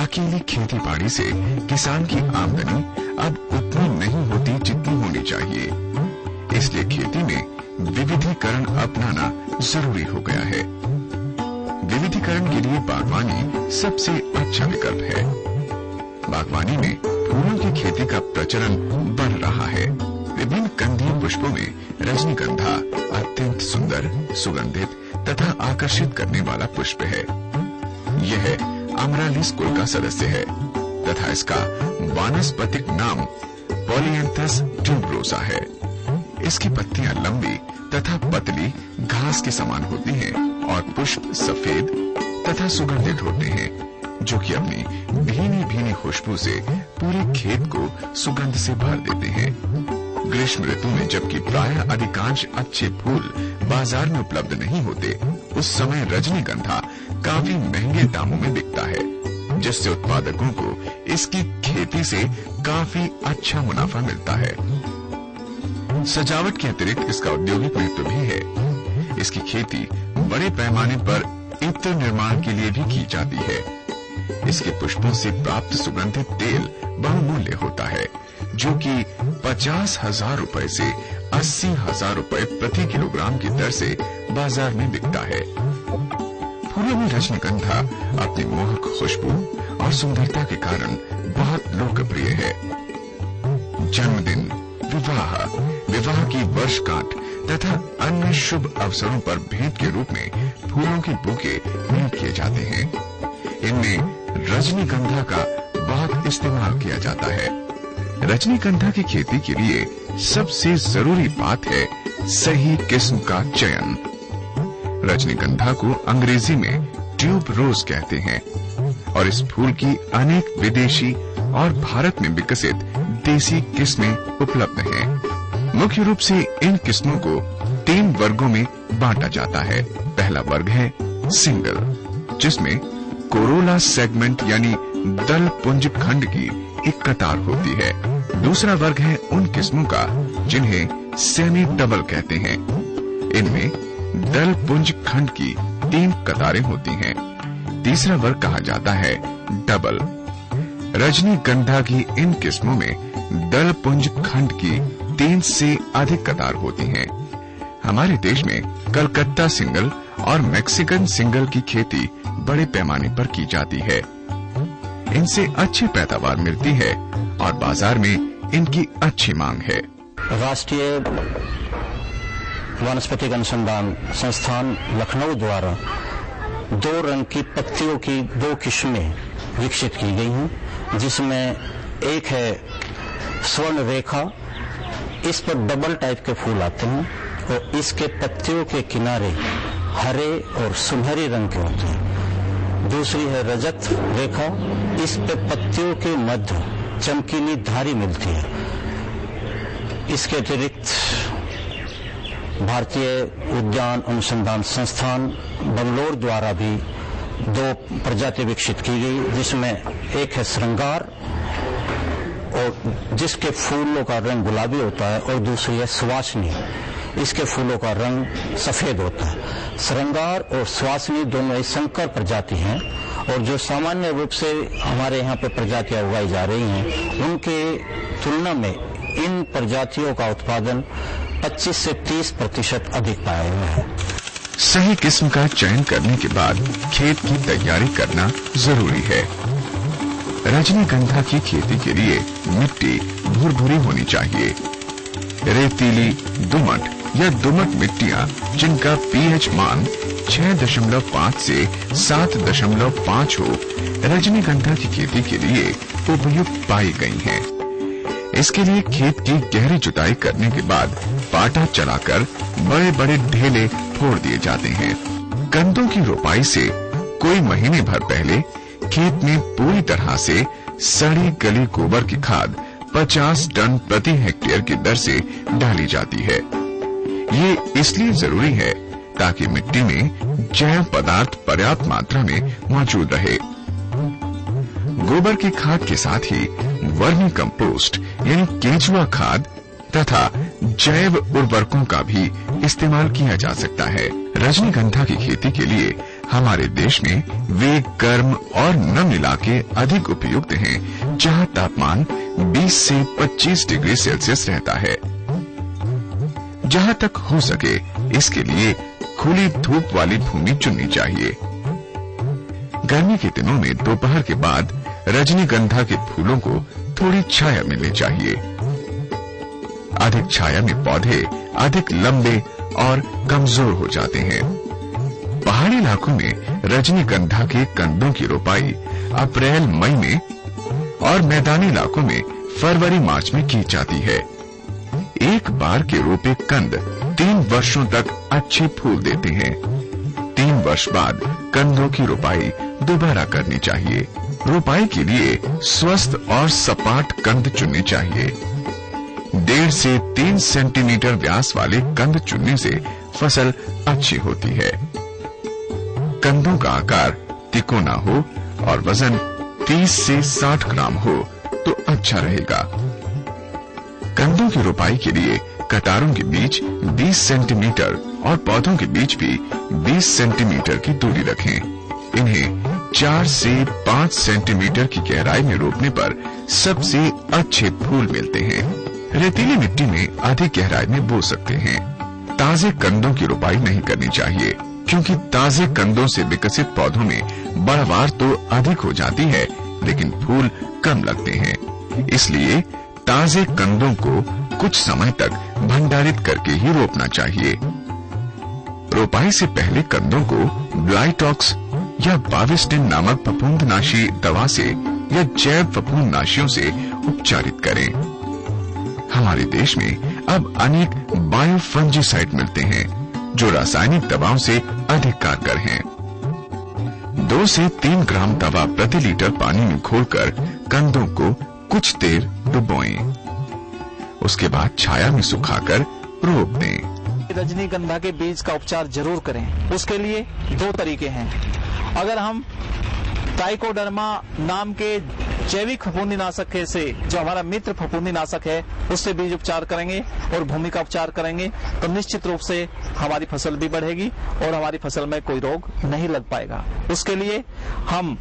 अकेली खेती बाड़ी से किसान की आमदनी अब उतनी नहीं होती जितनी होनी चाहिए। इसलिए खेती में विविधीकरण अपनाना जरूरी हो गया है। विविधीकरण के लिए बागवानी सबसे अच्छा विकल्प है। बागवानी में फूलों की खेती का प्रचलन बढ़ रहा है। विभिन्न कंदीय पुष्पों में रजनीगंधा अत्यंत सुंदर, सुगंधित तथा आकर्षित करने वाला पुष्प है। यह अमरालिस कुल का सदस्य है तथा इसका वानस्पतिक नाम पॉलिएंथस ट्यूबरोसा है। इसकी पत्तियां लंबी तथा पतली घास के समान होती हैं और पुष्प सफेद तथा सुगंधित होते हैं, जो कि अपनी भीनी भीनी खुशबू से पूरे खेत को सुगंध से भर देते हैं। ग्रीष्म ऋतु में जबकि प्रायः अधिकांश अच्छे फूल बाजार में उपलब्ध नहीं होते, उस समय रजनीगंधा काफी महंगे दामों में बिकता है, जिससे उत्पादकों को इसकी खेती से काफी अच्छा मुनाफा मिलता है। सजावट के अतिरिक्त इसका औद्योगिक महत्व भी है। इसकी खेती बड़े पैमाने पर इत्र निर्माण के लिए भी की जाती है। इसके पुष्पों से प्राप्त सुगंधित तेल बहुमूल्य होता है, जो कि 50,000 रुपए से 80,000 रुपए प्रति किलोग्राम की दर से बाजार में बिकता है। फूलों में रजनीगंधा अपनी मोहक खुशबू और सुंदरता के कारण बहुत लोकप्रिय है। जन्मदिन, विवाह की वर्षगांठ तथा अन्य शुभ अवसरों पर भेंट के रूप में फूलों के बुके भेंट किए जाते हैं। इनमें रजनीगंधा का बहुत इस्तेमाल किया जाता है। रजनीगंधा की खेती के लिए सबसे जरूरी बात है सही किस्म का चयन। रजनीगंधा को अंग्रेजी में ट्यूब रोज कहते हैं और इस फूल की अनेक विदेशी और भारत में विकसित देसी किस्में उपलब्ध हैं। मुख्य रूप से इन किस्मों को 3 वर्गों में बांटा जाता है। पहला वर्ग है सिंगल, जिसमें कोरोला सेगमेंट यानी दल पुंज खंड की एक कतार होती है। दूसरा वर्ग है उन किस्मों का जिन्हें सेमी डबल कहते हैं। इनमें दल पुंज खंड की 3 कतारें होती हैं। तीसरा वर्ग कहा जाता है डबल। रजनीगंधा की इन किस्मों में दल पुंज खंड की 3 से अधिक कतार होती हैं। हमारे देश में कलकत्ता सिंगल और मैक्सिकन सिंगल की खेती बड़े पैमाने पर की जाती है। इनसे अच्छी पैदावार मिलती है और बाजार में इनकी अच्छी मांग है। राष्ट्रीय वानस्पतिक अनुसंधान संस्थान लखनऊ द्वारा 2 रंग की पत्तियों की 2 किस्में विकसित की गई हैं, जिसमें एक है स्वर्ण रेखा। इस पर डबल टाइप के फूल आते हैं और इसके पत्तियों के किनारे हरे और सुनहरे रंग के होते हैं। दूसरी है रजत रेखा। इस पे पत्तियों के मध्य चमकीली धारी मिलती है। इसके अतिरिक्त भारतीय उद्यान अनुसंधान संस्थान बंगलोर द्वारा भी 2 प्रजाति विकसित की गई, जिसमें एक है श्रृंगार और जिसके फूलों का रंग गुलाबी होता है, और दूसरी है सुवासनी। इसके फूलों का रंग सफेद होता है। श्रृंगार और सुवासनी दोनों संकर प्रजाति हैं और जो सामान्य रूप से हमारे यहाँ पे प्रजातियां उगाई जा रही हैं, उनके तुलना में इन प्रजातियों का उत्पादन 25 से 30% अधिक पाया गया है। सही किस्म का चयन करने के बाद खेत की तैयारी करना जरूरी है। रजनीगंधा की खेती के लिए मिट्टी भुरभुरी होनी चाहिए। रेतीली, दोमट या दोमट मिट्टियां जिनका पीएच मान 6.5 से 7.5 हो, रजनीगंधा की खेती के लिए उपयुक्त पाई गई हैं। इसके लिए खेत की गहरी जुताई करने के बाद पाटा चलाकर बड़े बड़े ढेले फोड़ दिए जाते हैं। कंदों की रोपाई से कोई महीने भर पहले खेत में पूरी तरह से सड़ी गली गोबर की खाद 50 टन प्रति हेक्टेयर की दर से डाली जाती है। ये इसलिए जरूरी है ताकि मिट्टी में जैव पदार्थ पर्याप्त मात्रा में मौजूद रहे। गोबर की खाद के साथ ही वर्मी कंपोस्ट यानी केंचुआ खाद तथा जैव उर्वरकों का भी इस्तेमाल किया जा सकता है। रजनीगंधा की खेती के लिए हमारे देश में वे गर्म और नम इलाके अधिक उपयुक्त हैं, जहां तापमान 20 से 25 डिग्री सेल्सियस रहता है। जहां तक हो सके इसके लिए खुली धूप वाली भूमि चुननी चाहिए। गर्मी के दिनों में दोपहर के बाद रजनीगंधा के फूलों को थोड़ी छाया मिलनी चाहिए। अधिक छाया में पौधे अधिक लंबे और कमजोर हो जाते हैं। पहाड़ी इलाकों में रजनीगंधा के कंदों की रोपाई अप्रैल मई में और मैदानी इलाकों में फरवरी मार्च में की जाती है। एक बार के रोपे कंद 3 वर्षों तक अच्छे फूल देते हैं। 3 वर्ष बाद कंदों की रोपाई दोबारा करनी चाहिए। रोपाई के लिए स्वस्थ और सपाट कंद चुनने चाहिए। 1.5 से 3 सेंटीमीटर व्यास वाले कंद चुनने से फसल अच्छी होती है। कंदों का आकार तिकोना हो और वजन 30 से 60 ग्राम हो तो अच्छा रहेगा। कंदों की रोपाई के लिए कतारों के बीच 20 सेंटीमीटर और पौधों के बीच भी 20 सेंटीमीटर की दूरी रखें। इन्हें 4 से 5 सेंटीमीटर की गहराई में रोपने पर सबसे अच्छे फूल मिलते हैं। रेतीली मिट्टी में अधिक गहराई में बो सकते हैं। ताजे कंदों की रोपाई नहीं करनी चाहिए, क्योंकि ताजे कंदों से विकसित पौधों में बढ़वार तो अधिक हो जाती है, लेकिन फूल कम लगते हैं। इसलिए ताजे कंदों को कुछ समय तक भंडारित करके ही रोपना चाहिए। रोपाई से पहले कंदों को ब्लाइटॉक्स या बाविस्टिन नामक फफूंदनाशी दवा से या जैव फफूंदनाशियों से उपचारित करें। हमारे देश में अब अनेक बायोफंजीसाइड मिलते हैं, जो रासायनिक दवाओं से अधिक कारगर हैं। 2 से 3 ग्राम दवा प्रति लीटर पानी में घोलकर कंदों को कुछ देर डुबोएं। उसके बाद छाया में सुखाकर रोप दें। रजनीगंधा के बीज का उपचार जरूर करें। उसके लिए 2 तरीके हैं। अगर हम ट्राइकोडर्मा नाम के जैविक फफूंदीनाशक से, जो हमारा मित्र फफूंदीनाशक है, उससे बीज उपचार करेंगे और भूमि का उपचार करेंगे तो निश्चित रूप से हमारी फसल भी बढ़ेगी और हमारी फसल में कोई रोग नहीं लग पाएगा। उसके लिए हम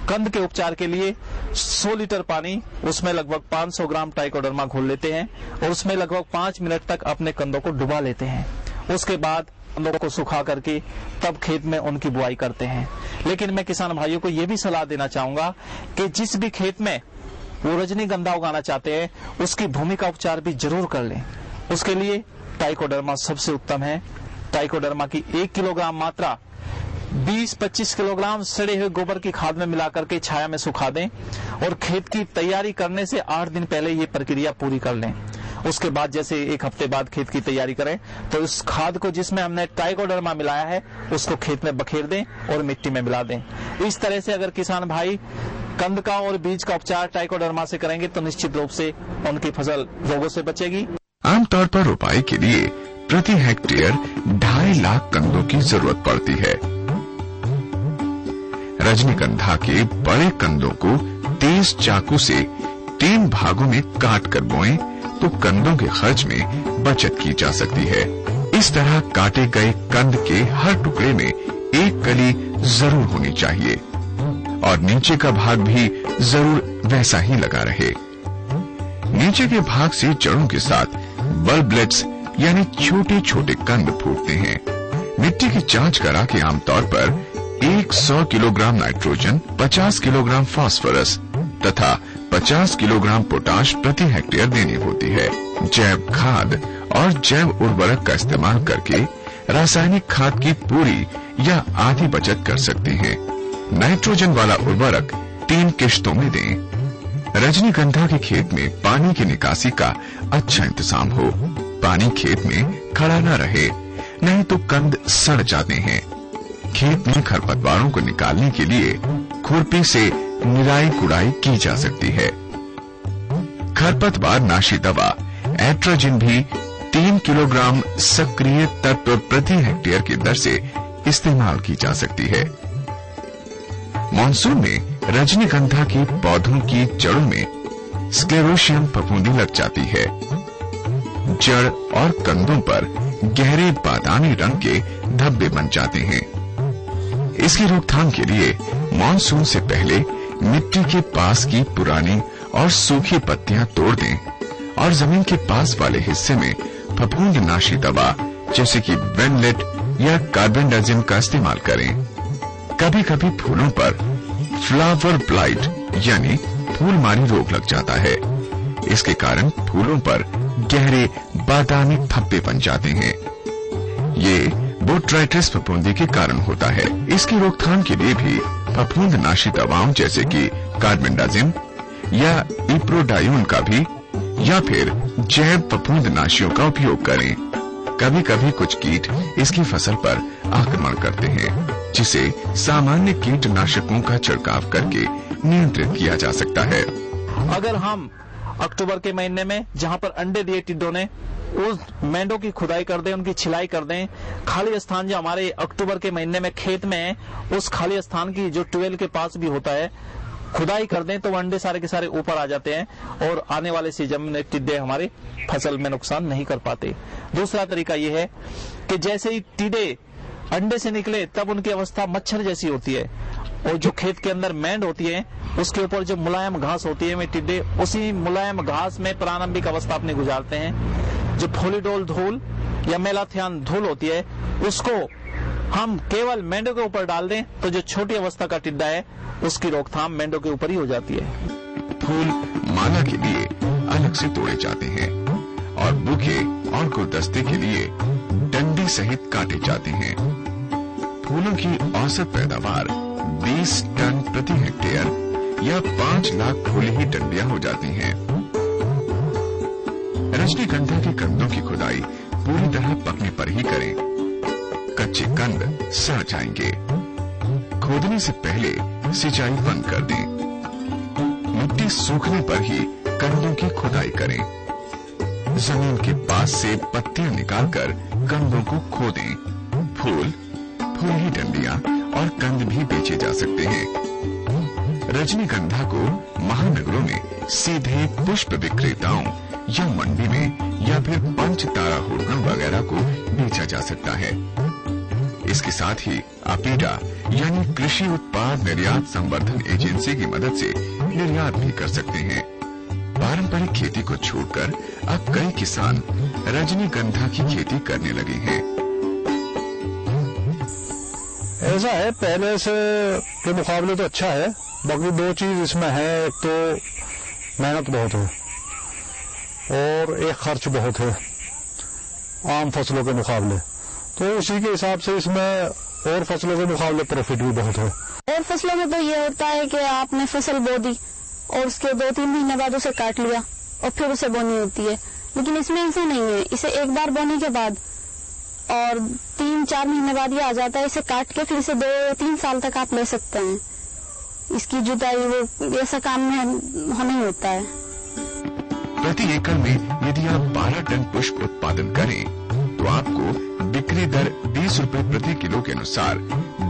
कंद के उपचार के लिए 100 लीटर पानी, उसमें लगभग 500 ग्राम ट्राइकोडर्मा घोल लेते हैं और उसमें लगभग 5 मिनट तक अपने कंदों को डुबा लेते हैं। उसके बाद कंदों को सुखा करके तब खेत में उनकी बुआई करते हैं। लेकिन मैं किसान भाइयों को यह भी सलाह देना चाहूंगा कि जिस भी खेत में वो रजनीगंधा उगाना चाहते हैं, उसकी भूमि का उपचार भी जरूर कर लें। उसके लिए ट्राइकोडर्मा सबसे उत्तम है। ट्राइकोडर्मा की 1 किलोग्राम मात्रा 20-25 किलोग्राम सड़े हुए गोबर की खाद में मिलाकर के छाया में सुखा दें और खेत की तैयारी करने से 8 दिन पहले ये प्रक्रिया पूरी कर लें। उसके बाद जैसे 1 हफ्ते बाद खेत की तैयारी करें तो इस खाद को, जिसमें हमने ट्राइकोडर्मा मिलाया है, उसको खेत में बखेर दें और मिट्टी में मिला दें। इस तरह से अगर किसान भाई कंद का और बीज का उपचार ट्राइकोडर्मा से करेंगे तो निश्चित रूप से उनकी फसल रोगों से बचेगी। आमतौर पर रोपाई के लिए प्रति हेक्टेयर 2.5 लाख कंदों की जरूरत पड़ती है। रजनीगंधा के बड़े कंदों को तेज चाकू से 3 भागों में काट कर बोएं तो कंदों के खर्च में बचत की जा सकती है। इस तरह काटे गए कंद के हर टुकड़े में एक कली जरूर होनी चाहिए और नीचे का भाग भी जरूर वैसा ही लगा रहे। नीचे के भाग से जड़ों के साथ बल्बलेट्स यानी छोटे छोटे कंद फूटते हैं। मिट्टी की जांच करा के आमतौर पर 100 किलोग्राम नाइट्रोजन, 50 किलोग्राम फास्फोरस तथा 50 किलोग्राम पोटाश प्रति हेक्टेयर देनी होती है। जैव खाद और जैव उर्वरक का इस्तेमाल करके रासायनिक खाद की पूरी या आधी बचत कर सकते हैं। नाइट्रोजन वाला उर्वरक 3 किश्तों में दें। रजनीगंधा के खेत में पानी की निकासी का अच्छा इंतजाम हो। पानी खेत में खड़ा न रहे, नहीं तो कंद सड़ जाते हैं। खेत में खरपतवारों को निकालने के लिए खुरपी से निराई गुड़ाई की जा सकती है। खरपतवार नाशी दवा एट्राजिन भी 3 किलोग्राम सक्रिय तत्व प्रति हेक्टेयर की दर से इस्तेमाल की जा सकती है। मानसून में रजनीगंधा के पौधों की जड़ों में स्क्लेरोशियम फफूंदी लग जाती है। जड़ और कंदों पर गहरे बादामी रंग के धब्बे बन जाते हैं। इसकी रोकथाम के लिए मानसून से पहले मिट्टी के पास की पुरानी और सूखी पत्तियां तोड़ दें और जमीन के पास वाले हिस्से में फफूंदनाशी दवा जैसे कि वेनलेट या कार्बेंडाजिम का इस्तेमाल करें। कभी कभी फूलों पर फ्लावर ब्लाइट यानी फूलमारी रोग लग जाता है। इसके कारण फूलों पर गहरे बादामी धब्बे बन जाते हैं। ये बोट्राइटिस फफूंदी के कारण होता है। इसकी रोकथाम के लिए भी फफूंदनाशी दवाओं जैसे कि कार्बेंडाजिम या इप्रोडायोन का भी या फिर जैव फफूंदनाशियों का उपयोग करें। कभी कभी कुछ कीट इसकी फसल पर आक्रमण करते हैं, जिसे सामान्य कीटनाशकों का छिड़काव करके नियंत्रित किया जा सकता है। अगर हम अक्टूबर के महीने में जहां पर अंडे दिए टिड्डों ने, उस मेंढों की खुदाई कर दें, उनकी छिलाई कर दें, खाली स्थान जो हमारे अक्टूबर के महीने में खेत में है, उस खाली स्थान की जो ट्यूबवेल के पास भी होता है, खुदाई कर दें तो वो अंडे सारे के सारे ऊपर आ जाते हैं और आने वाले सीजन में टिड्डे हमारी फसल में नुकसान नहीं कर पाते। दूसरा तरीका यह है कि जैसे ही टिड्डे अंडे से निकले तब उनकी अवस्था मच्छर जैसी होती है और जो खेत के अंदर मेंढ होती है उसके ऊपर जो मुलायम घास होती है, वे टिड्डे उसी मुलायम घास में प्रारंभिक अवस्था अपनी गुजारते हैं। जो फोलिडोल धूल या मेलाथियान धूल होती है उसको हम केवल मेंढों के ऊपर डाल दें तो जो छोटी अवस्था का टिड्डा है उसकी रोकथाम मेंढों के ऊपर ही हो जाती है। फूल माला के लिए अलग से तोड़े जाते हैं और बुके और गुलदस्ते के लिए डंडी सहित काटे जाते हैं। फूलों की औसत पैदावार 20 टन प्रति हेक्टेयर या 5 लाख फूल ही डंडियां हो जाती हैं। रजनीगंधा के कंदों की खुदाई पूरी तरह पकने पर ही करें। कच्चे कंद सड़ जाएंगे। खोदने से पहले सिंचाई बंद कर दें। मिट्टी सूखने पर ही कंदों की खुदाई करें। जमीन के पास से पत्तियां निकालकर कंदों को खोदें। फूल, फूली डंडियां और कंद भी बेचे जा सकते हैं। रजनीगंधा को महानगरों में सीधे पुष्प विक्रेताओं या मंडी में या फिर पंच तारा होटलों वगैरह को बेचा जा सकता है। इसके साथ ही अपीडा यानी कृषि उत्पाद निर्यात संवर्धन एजेंसी की मदद से निर्यात भी कर सकते हैं। पारंपरिक खेती को छोड़कर अब कई किसान रजनीगंधा की खेती करने लगे हैं। ऐसा है, पहले से के मुकाबले तो अच्छा है। बाकी दो चीज इसमें है, एक तो मेहनत बहुत है और एक खर्च बहुत है आम फसलों के मुकाबले। तो उसी के हिसाब से इसमें और फसलों के मुकाबले प्रॉफिट भी बहुत है। और फसलों में तो ये होता है कि आपने फसल बो दी और उसके 2-3 महीने बाद उसे काट लिया और फिर उसे बोनी होती है। लेकिन इसमें ऐसा नहीं है। इसे एक बार बोने के बाद और 3-4 महीने बाद ये आ जाता है। इसे काट के फिर इसे 2 या 3 साल तक आप ले सकते हैं। इसकी जुताई वो ऐसा काम में हमें होता है। प्रति एकड़ में यदि आप 12 टन पुष्प उत्पादन करें तो आपको बिक्री दर 20 रुपए प्रति किलो के अनुसार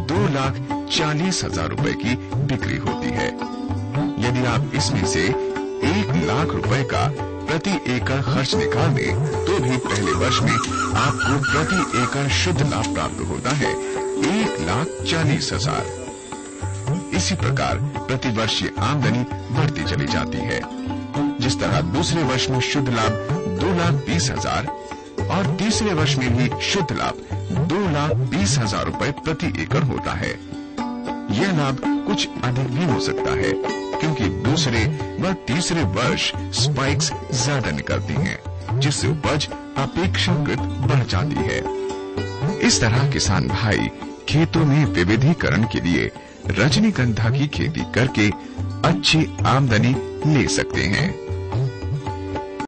2,40,000 रुपए की बिक्री होती है। यदि आप इसमें से 1 लाख रुपए का प्रति एकड़ खर्च निकाल दें तो भी पहले वर्ष में आपको प्रति एकड़ शुद्ध लाभ प्राप्त होता है 1,40,000। इसी प्रकार प्रतिवर्षीय आमदनी बढ़ती चली जाती है। जिस तरह दूसरे वर्ष में शुद्ध लाभ 2,20,000 और तीसरे वर्ष में भी शुद्ध लाभ 2,20,000 रुपए प्रति एकड़ होता है। यह लाभ कुछ अधिक भी हो सकता है क्योंकि दूसरे व तीसरे वर्ष स्पाइक्स ज्यादा निकलती हैं, जिससे उपज अपेक्षाकृत बढ़ जाती है। इस तरह किसान भाई खेतों में विविधीकरण के लिए रजनीगंधा की खेती करके अच्छी आमदनी ले सकते हैं।